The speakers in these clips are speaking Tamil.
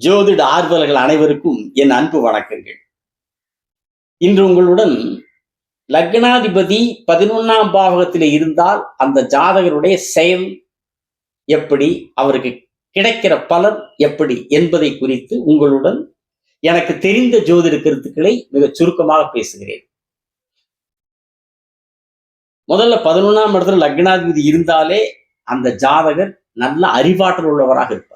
ஜோதிட ஆர்வலர்கள் அனைவருக்கும் என் அன்பு வணக்கங்கள். இன்று உங்களுடன் லக்னாதிபதி 11ஆம் பாவகத்தில் இருந்தால் அந்த ஜாதகருடைய செயல் எப்படி, அவருக்கு கிடைக்கிற பலன் எப்படி என்பதை குறித்து உங்களுடன் எனக்கு தெரிந்த ஜோதிட கருத்துக்களை மிக சுருக்கமாக பேசுகிறேன். முதல்ல 11ஆம் இடத்துல லக்னாதிபதி இருந்தாலே அந்த ஜாதகர் நல்ல அறிவாற்றல் உள்ளவராக இருப்பார்.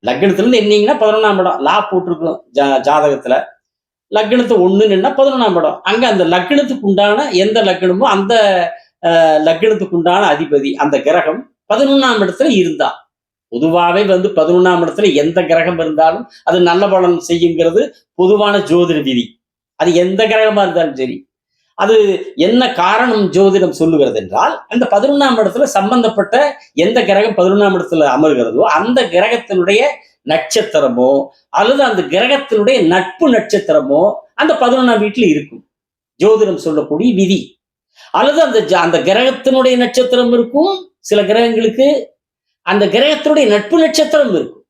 லக்னத்துல இருந்து என்னீங்கன்னா 11ஆம் இடம் லா போட்டிருக்கும் ஜாதகத்துல. லக்னத்து 1ன்னா 11ஆம் இடம். அங்க அந்த லக்னத்துக்கு உண்டான எந்த லக்னமோ அந்த லக்னத்துக்கு உண்டான அதிபதி அந்த கிரகம் 11ஆம் இடத்துல இருந்தா, பொதுவாகவே 11ஆம் இடத்துல எந்த கிரகம் இருந்தாலும் அது நல்ல பலன் செய்யுங்கிறது பொதுவான ஜோதிட விதி. அது எந்த கிரகமா இருந்தாலும் சரி. அது என்ன காரணம் ஜோதிடம் சொல்லுகிறது என்றால், அந்த 11ஆம் இடத்துல சம்பந்தப்பட்ட எந்த கிரகம் 11ஆம் இடத்துல அமர்கிறதோ அந்த கிரகத்தினுடைய நட்சத்திரமோ அல்லது அந்த கிரகத்தினுடைய நட்பு நட்சத்திரமோ அந்த 11ஆம் வீட்டில் இருக்கும். ஜோதிடம் சொல்லக்கூடிய விதி. அல்லது அந்த கிரகத்தினுடைய நட்சத்திரம் இருக்கும், சில கிரகங்களுக்கு அந்த கிரகத்தினுடைய நட்பு நட்சத்திரம் இருக்கும்.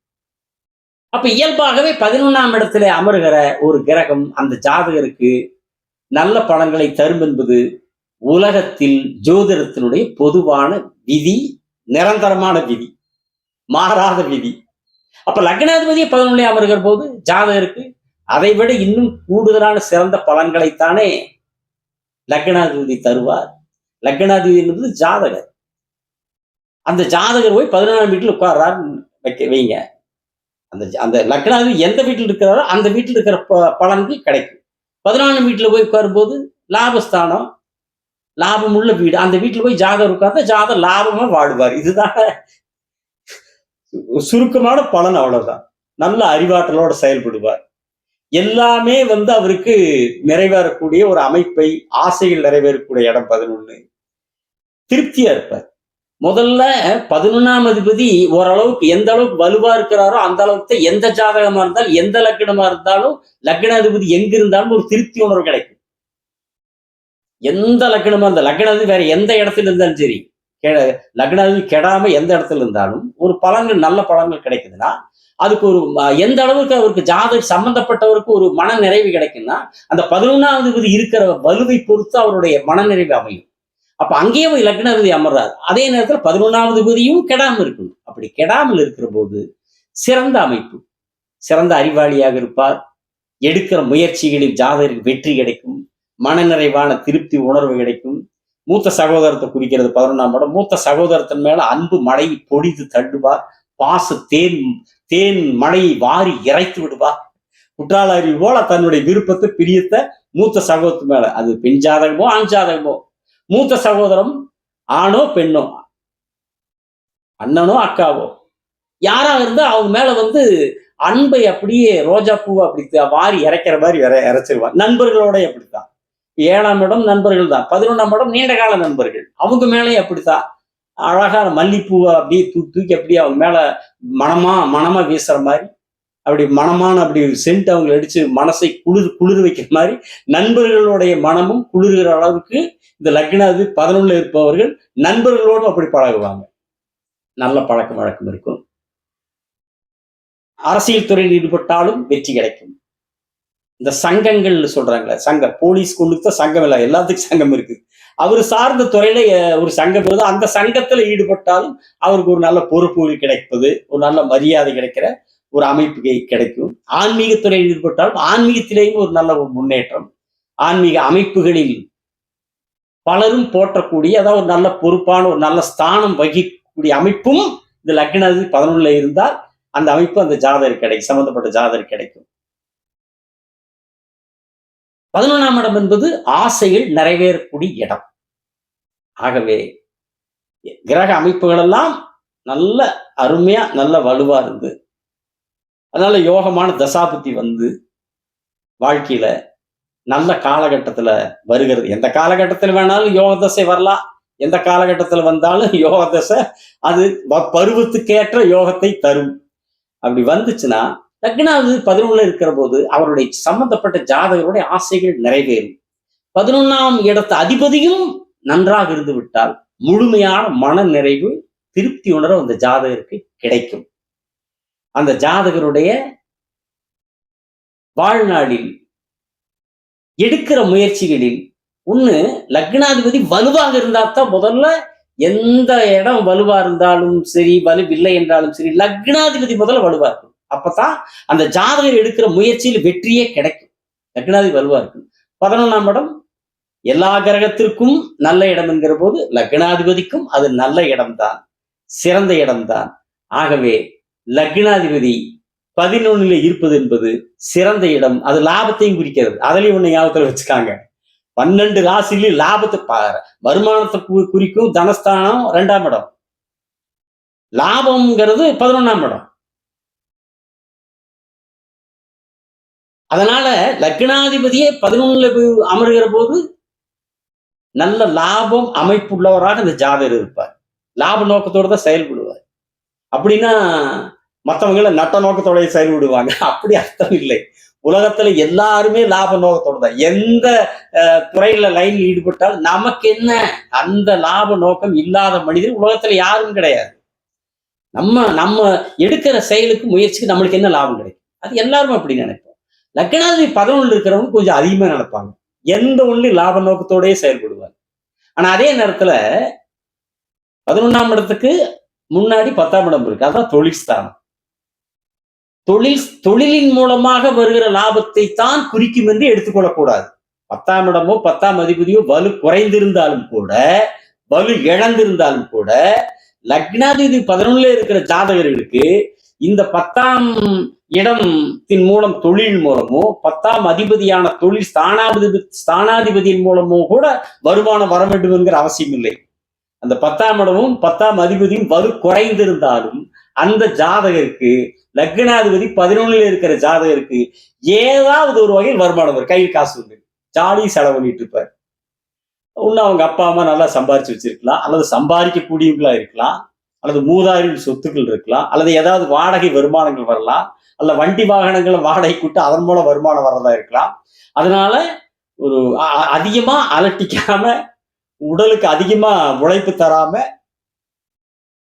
அப்ப இயல்பாகவே 11ஆம் இடத்துல அமர்கிற ஒரு கிரகம் அந்த ஜாதகருக்கு நல்ல பலன்களை தரும் என்பது உலகத்தில் ஜோதிடத்தினுடைய பொதுவான விதி, நிரந்தரமான விதி, மாறாத விதி. அப்ப லக்னாதிபதியை 11 அமர்கிற போது ஜாதகருக்கு அதை விட இன்னும் கூடுதலான சிறந்த பலன்களைத்தானே லக்னாதிபதி தருவார். லக்னாதிபதி என்பது ஜாதகர். அந்த ஜாதகர் போய் 11ஆம் வீட்டில் உட்கார்றாரு வைங்க. அந்த லக்னாதிபதி எந்த வீட்டில் இருக்கிறாரோ அந்த வீட்டில் இருக்கிற பலன்கள் கிடைக்கும். 14ஆம் வீட்டில் போய் உட்காரும்போது லாபஸ்தானம், லாபம் உள்ள வீடு, அந்த வீட்டில் போய் ஜாதகர் உட்கார்ந்தா ஜாதகர் லாபமா வாடுவார். இதுதான் சுருக்கமான பலன். அவ்வளவுதான். நல்ல அறிவாற்றலோட செயல்படுவார். எல்லாமே அவருக்கு நிறைவேறக்கூடிய ஒரு அமைப்பை, ஆசைகள் நிறைவேறக்கூடிய இடம் 11. திருப்தியா இருப்பார். முதல்ல 11ஆம் அதிபதி ஓரளவுக்கு எந்த அளவுக்கு வலுவா இருக்கிறாரோ அந்த அளவுக்கு எந்த ஜாதகமா இருந்தாலும் எந்த லக்னமா இருந்தாலும் லக்னாதிபதி எங்க இருந்தாலும் ஒரு திருப்தி உணர்வு கிடைக்கும். எந்த லக்னமா இருந்தாலும் லக்னாதிபதி வேற எந்த இடத்துல இருந்தாலும் சரி, லக்னாதிபதி கெடாம எந்த இடத்துல இருந்தாலும் ஒரு பலன்கள், நல்ல பலன்கள் கிடைக்குதுன்னா அதுக்கு ஒரு எந்த அளவுக்கு அவருக்கு ஜாதக சம்பந்தப்பட்டவருக்கு ஒரு மன நிறைவு கிடைக்கும்னா அந்த 11ஆம் அதிபதி இருக்கிற வலுவை பொறுத்து அவருடைய மனநிறைவு அமையும். அப்ப அங்கேயே போய் லக்னாதிபதி அமர்றாரு. அதே நேரத்தில் 11ஆம் அதிபதியும் கெடாமல் இருக்கணும். அப்படி கெடாமல் இருக்கிற போது சிறந்த அமைப்பு, சிறந்த அறிவாளியாக இருப்பார். எடுக்கிற முயற்சிகளில் ஜாதகருக்கு வெற்றி கிடைக்கும், மனநிறைவான திருப்தி உணர்வு கிடைக்கும். மூத்த சகோதரத்தை குறிக்கிறது 11ஆம் இடம். மூத்த சகோதரத்தின் மேல அன்பு மழை பொழிந்து தள்ளுவார். பாச தேன் மழையை வாரி இறைத்து விடுவார். குற்றாலருவி போல தன்னுடைய விருப்பத்தை, பிரியத்தை மூத்த சகோதரத்து மேல, அது பெண் ஜாதகமோ ஆண் ஜாதகமோ, மூத்த சகோதரம் ஆணோ பெண்ணோ, அண்ணனோ அக்காவோ, யாரா இருந்தா அவங்க மேல அன்பை அப்படியே ரோஜா பூவை அப்படி வாரி இறைக்கிற மாதிரி இறைச்சிருவார். நண்பர்களோட அப்படித்தான். 7ஆம் இடம் நண்பர்கள் தான். 11ஆம் இடம் நீண்ட கால நண்பர்கள். அவங்க மேலேயும் அப்படித்தான். அழகான மல்லிப்பூவை அப்படியே தூக்கி அப்படியே அவங்க மேல மனமா வீசுற மாதிரி, அப்படி மனமான அப்படி சென்ட் அவங்க அடிச்சு மனசை குளிர் வைக்கிற மாதிரி நண்பர்களுடைய மனமும் குளிர்கிற அளவுக்கு இந்த லக்னாதிபதி 11 இருப்பவர்கள் நண்பர்களோடும் அப்படி பழகுவாங்க. நல்ல பழக்க வழக்கம் இருக்கும். அரசியல் துறையில் ஈடுபட்டாலும் வெற்றி கிடைக்கும். இந்த சங்கங்கள் சொல்றாங்களே, சங்கம், போலீஸ் கொண்டு சங்கம் இல்லை, எல்லாத்துக்கும் சங்கம் இருக்கு. அவர் சார்ந்த துறையில ஒரு சங்கம் வருது. அந்த சங்கத்துல ஈடுபட்டாலும் அவருக்கு ஒரு நல்ல பொறுப்புகள் கிடைப்பது, ஒரு நல்ல மரியாதை கிடைக்கிற ஒரு அமைப்பு கிடைக்கும். ஆன்மீகத்துறையில் ஈடுபட்டாலும் ஆன்மீகத்திலேயும் ஒரு நல்ல முன்னேற்றம். ஆன்மீக அமைப்புகளில் பலரும் போற்றக்கூடிய, அதாவது ஒரு நல்ல பொறுப்பான ஒரு நல்ல ஸ்தானம் வகிக்கக்கூடிய அமைப்பும் இந்த லக்னாதிபதி 11 இருந்தால் அந்த அமைப்பு அந்த ஜாதகர் கிடைக்கும், சம்பந்தப்பட்ட ஜாதகர் கிடைக்கும். 11ஆம் இடம் என்பது ஆசைகள் நிறைவேறக்கூடிய இடம். ஆகவே கிரக அமைப்புகள் எல்லாம் நல்ல அருமையா நல்ல வலுவா இருந்து, அதனால யோகமான தசாபுத்தி வாழ்க்கையில நல்ல காலகட்டத்துல வருகிறது. எந்த காலகட்டத்தில் வேணாலும் யோக தசை வரலாம். எந்த காலகட்டத்தில் வந்தாலும் யோக தசை அது பருவத்துக்கேற்ற யோகத்தை தரும். அப்படி வந்துச்சுன்னா லக்னாதிபதி 11 இருக்கிற போது அவருடைய சம்பந்தப்பட்ட ஜாதகருடைய ஆசைகள் நிறைவேறும். 11ஆம் இடத்து அதிபதியும் நன்றாக இருந்து விட்டால் முழுமையான மன நிறைவு, திருப்தி உணர்வு அந்த ஜாதகருக்கு கிடைக்கும். அந்த ஜாதகருடைய வாழ்நாளில் எடுக்கிற முயற்சிகளில் ஒண்ணு லக்னாதிபதி வலுவாக இருந்தா தான் முதல்ல எந்த இடம் வலுவா இருந்தாலும் சரி, வலுவில்லை என்றாலும் சரி, லக்னாதிபதி முதல்ல வலுவா இருக்கும். அப்பதான் அந்த ஜாதகர் எடுக்கிற முயற்சியில் வெற்றியே கிடைக்கும். லக்னாதிபதி வலுவா இருக்கும். 11ஆம் இடம் எல்லா கிரகத்திற்கும் நல்ல இடம் என்கிற போது லக்னாதிபதிக்கும் அது நல்ல இடம்தான், சிறந்த இடம்தான். ஆகவே லக்னாதிபதி 11ல இருப்பது என்பது சிறந்த இடம். அது லாபத்தையும் குறிக்கிறது. அதுலயும் ஒண்ணு ஞாபகத்துல வச்சுக்காங்க. 12 ராசியில லாபத்தை வருமானத்தை குறிக்கும் தனஸ்தானம் 2ஆம் இடம். லாபம்ங்கிறது 11ஆம் இடம். அதனால லக்னாதிபதியே 11ல அமர்கிற போது நல்ல லாபம் அமைப்புள்ளவராக அந்த ஜாதகர் இருப்பார். லாப நோக்கத்தோடு தான் செயல்படுவார். அப்படின்னா மற்றவங்களை நட்ட நோக்கத்தோட செயல்படுவாங்க. அப்படி அர்த்தம் இல்லை. உலகத்துல எல்லாருமே லாப நோக்கத்தோடு தான். எந்த துறையில லைன்ல ஈடுபட்டால் நமக்கு என்ன, அந்த லாப நோக்கம் இல்லாத மனிதர் உலகத்துல யாரும் கிடையாது. நம்ம எடுக்கிற செயலுக்கு முயற்சிக்கு நம்மளுக்கு என்ன லாபம் கிடைக்கும், அது எல்லாருமே அப்படி நினைப்போம். லக்னாதிபதி 11 இருக்கிறவங்க கொஞ்சம் அதிகமா நினைப்பாங்க. எந்த ஒன்றும் லாப நோக்கத்தோடயே செயல்படுவாங்க. ஆனா அதே நேரத்துல 11ஆம் இடத்துக்கு முன்னாடி 10ஆம் இடம் இருக்கு. அதான் தொழில் ஸ்தானம். தொழிலின் மூலமாக வருகிற லாபத்தை தான் குறிக்கும் என்று எடுத்துக்கொள்ளக்கூடாது. 10ஆம் இடமோ 10ஆம் அதிபதியோ வலு குறைந்திருந்தாலும் கூட, வலு இழந்திருந்தாலும் கூட, லக்னாதிபதி 11ல இருக்கிற ஜாதகர்களுக்கு இந்த 10ஆம் இடத்தின் மூலம் தொழில் மூலமோ, 10ஆம் அதிபதியான தொழில் ஸ்தானாதிபதியின் மூலமோ கூட வருமானம் வர வேண்டும் என்கிற அவசியம் இல்லை. அந்த 10ஆம் இடமும் 10ஆம் அதிபதியும் வலு குறைந்திருந்தாலும் அந்த ஜாதகருக்கு, லக்னாதிபதி 11ல இருக்கிற ஜாதகருக்கு ஏதாவது ஒரு வகையில் வருமானம் வரும். கையில் காசு உண்டு, ஜாலி செலவு பண்ணிட்டு இருப்பார். ஒண்ணு அவங்க அப்பா அம்மா நல்லா சம்பாரிச்சு வச்சிருக்கலாம், அல்லது சம்பாதிக்கக்கூடியவங்களா இருக்கலாம், அல்லது மூதாரின் சொத்துக்கள் இருக்கலாம், அல்லது ஏதாவது வாடகை வருமானங்கள் வரலாம், அல்ல வண்டி வாகனங்களை வாடகை கூட்டு அதன் மூலம் வருமானம் வர்றதா இருக்கலாம். அதனால ஒரு அதிகமா அலட்டிக்காம, உடலுக்கு அதிகமா உழைப்பு தராம,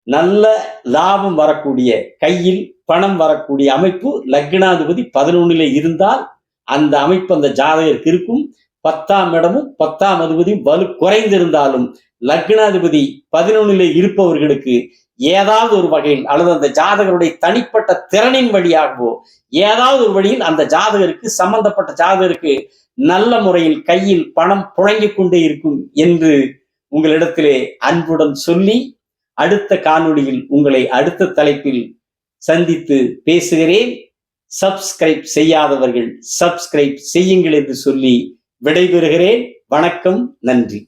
நல்ல லாபம் வரக்கூடிய, கையில் பணம் வரக்கூடிய அமைப்பு லக்னாதிபதி 11ல இருந்தால் அந்த அமைப்பு அந்த ஜாதகருக்கு இருக்கும். 10ஆம் இடமும் 10ஆம் அதிபதியும் வலு குறைந்திருந்தாலும் லக்னாதிபதி 11ல இருப்பவர்களுக்கு ஏதாவது ஒரு வகையில், அல்லது அந்த ஜாதகருடைய தனிப்பட்ட திறனின் வழியாகவோ ஏதாவது ஒரு வழியில் அந்த ஜாதகருக்கு, சம்பந்தப்பட்ட ஜாதகருக்கு நல்ல முறையில் கையில் பணம் புழங்கிக் கொண்டே இருக்கும் என்று உங்களிடத்திலே அன்புடன் சொல்லி, அடுத்த காணொளியில் உங்களை அடுத்த தலைப்பில் சந்தித்து பேசுகிறேன். சப்ஸ்கிரைப் செய்யாதவர்கள் சப்ஸ்கிரைப் செய்யுங்கள் என்று சொல்லி விடைபெறுகிறேன். வணக்கம், நன்றி.